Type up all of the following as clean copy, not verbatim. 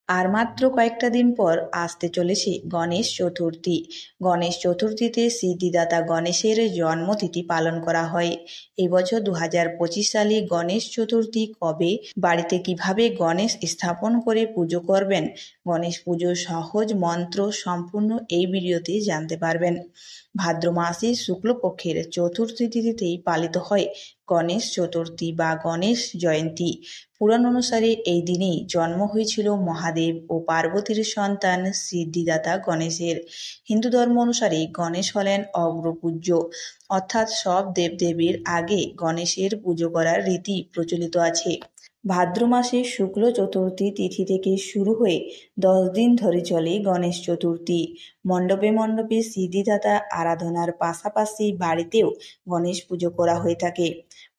আর মাত্র কয়েকটা দিন পর আসতে চলেছে গণেশ চতুর্থী। গণেশ চতুর্থীতে সিদ্ধিদাতা গণেশের জন্মতিথি পালন করা হয়। এবছর 2025 সালে গণেশ চতুর্থী কবে, বাড়িতে কিভাবে গণেশ স্থাপন করে পুজো করবেন, গণেশ পুজোর সহজ মন্ত্র সম্পূর্ণ এই ভিডিওতে জানতে পারবেন। ভাদ্র মাসে শুক্লপক্ষের চতুর্থী তিথিতেই পালিত হয় গণেশ চতুর্থী বা গণেশ জয়ন্তী। পুরাণ অনুসারে এই দিনেই জন্ম হয়েছিল মহাদেব ও পার্বতীর সন্তান সিদ্ধিদাতা গণেশের। হিন্দু ধর্ম অনুসারে গণেশ হলেন অগ্রপূজ্য, অর্থাৎ সব দেবদেবীর আগে গণেশের পুজো করার রীতি প্রচলিত আছে। ভাদ্র মাসে শুক্ল চতুর্থী তিথি থেকে শুরু হয়ে 10 দিন ধরে চলে গণেশ চতুর্থী। মণ্ডপে মণ্ডপে সিদ্ধিদাতা আরাধনার পাশাপাশি বাড়িতেও গণেশ পুজো করা হয়ে থাকে।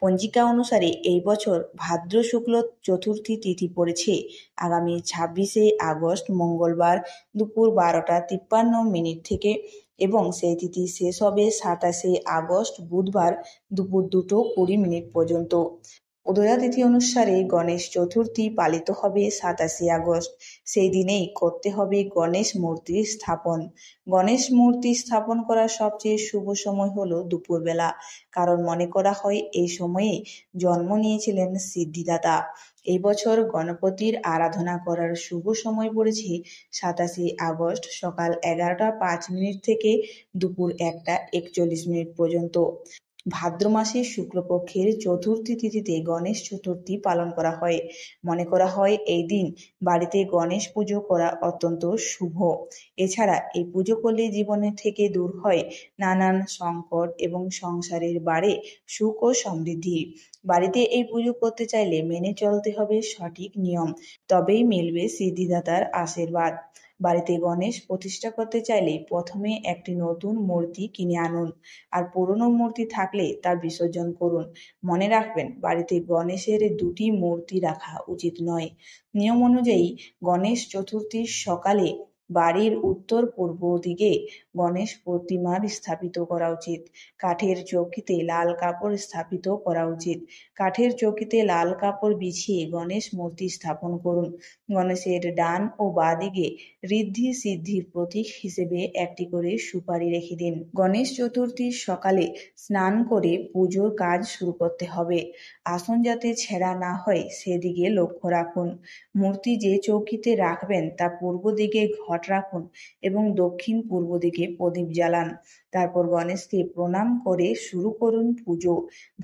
পঞ্জিকা অনুসারে এই বছর ভাদ্র শুক্ল চতুর্থী তিথি পড়েছে আগামী 26শে আগস্ট মঙ্গলবার দুপুর 12টা 53 মিনিট থেকে, এবং সেই তিথি শেষ হবে 27শে আগস্ট বুধবার দুপুর 2টো 20 মিনিট পর্যন্ত। উদয়া তিথি অনুসারে গণেশ চতুর্থী পালিত হবে 27শে আগস্ট। সেই দিনেই করতে হবে গণেশ মূর্তি স্থাপন। গণেশ মূর্তি স্থাপন করার সবচেয়ে শুভ সময় হলো দুপুরবেলা, কারণ মনে করা হয় এই সময়ে জন্ম নিয়েছিলেন সিদ্ধিদাতা। এই বছর গণপতির আরাধনা করার শুভ সময় পড়েছে 27শে আগস্ট সকাল 11টা 5 মিনিট থেকে দুপুর 1টা 41 মিনিট পর্যন্ত। ভাদ্র মাসে শুক্লপক্ষের চতুর্থী তিথিতে গণেশ চতুর্থী পালন করা হয়। মনে করা হয় এই দিন বাড়িতে গণেশ পুজো করা অত্যন্ত শুভ। এছাড়া এই পুজো করলে জীবনের থেকে দূর হয় নানান সংকট এবং সংসারের বাড়ে সুখ ও সমৃদ্ধি। বাড়িতে এই পুজো করতে চাইলে মেনে চলতে হবে সঠিক নিয়ম, তবেই মিলবে সিদ্ধিদাতার আশীর্বাদ। বাড়িতে গণেশ প্রতিষ্ঠা করতে চাইলে প্রথমে একটি নতুন মূর্তি কিনে আনুন, আর পুরনো মূর্তি থাকলে তা বিসর্জন করুন। মনে রাখবেন, বাড়িতে গণেশের দুটি মূর্তি রাখা উচিত নয়। নিয়ম অনুযায়ী গণেশ চতুর্থীর সকালে বাড়ির উত্তর পূর্ব দিকে গণেশ প্রতিমার স্থাপিত করা উচিত। কাঠের চৌকিতে লাল কাপড় স্থাপিত করা উচিত। কাঠের চৌকিতে লাল কাপড় বিছিয়ে গণেশ মূর্তি স্থাপন করুন। গণেশের ডান ও বাঁ দিকে ঋদ্ধি সিদ্ধির প্রতীক হিসেবে একটি করে সুপারি রেখে দিন। গণেশ চতুর্থীর সকালে স্নান করে পুজোর কাজ শুরু করতে হবে। আসন যাতে ছেঁড়া না হয় সেদিকে লক্ষ্য রাখুন। মূর্তি যে চৌকিতে রাখবেন তা পূর্ব দিকে ঘট রাখুন এবং দক্ষিণ পূর্ব দিকে প্রদীপ জ্বালান। তারপর গণেশকে প্রণাম করে শুরু করুন পুজো।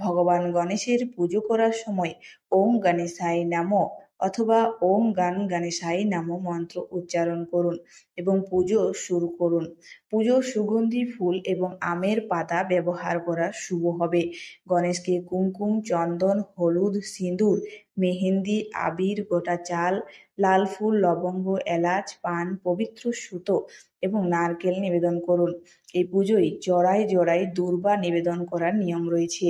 ভগবান গণেশের পুজো করার সময় ওম গণেশায় নমঃ অথবা ওম গান গণেশায় নমঃ মন্ত্র উচ্চারণ করুন এবং পুজো শুরু করুন। পুজোর সুগন্ধি ফুল এবং আমের পাতা ব্যবহার করা শুভ হবে। গণেশকে কুমকুম, চন্দন, হলুদ, সিঁদুর, মেহেন্দি, আবির, গোটা চাল, লাল ফুল, লবঙ্গ, এলাচ, পান, পবিত্র সুতো এবং নারকেল নিবেদন করুন। এই পুজোয় জোড়ায় জোড়ায় দূর্বা নিবেদন করার নিয়ম রয়েছে।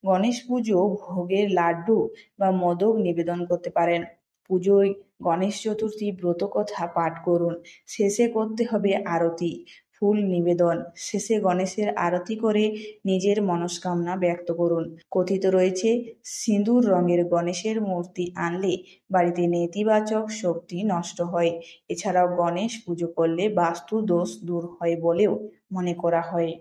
গণেশ পুজো ভোগের লাড্ডু বা মোদক নিবেদন করতে পারেন। পুজোয় গণেশ চতুর্থী ব্রত কথা পাঠ করুন। শেষে করতে হবে আরতি, ফুল নিবেদন। শেষে গণেশের আরতি করে নিজের মনস্কামনা ব্যক্ত করুন। কথিত রয়েছে, সিঁদুর রঙের গণেশের মূর্তি আনলে বাড়িতে নেতিবাচক শক্তি নষ্ট হয়। এছাড়াও গণেশ পুজো করলে বাস্তু দোষ দূর হয় বলেও মনে করা হয়।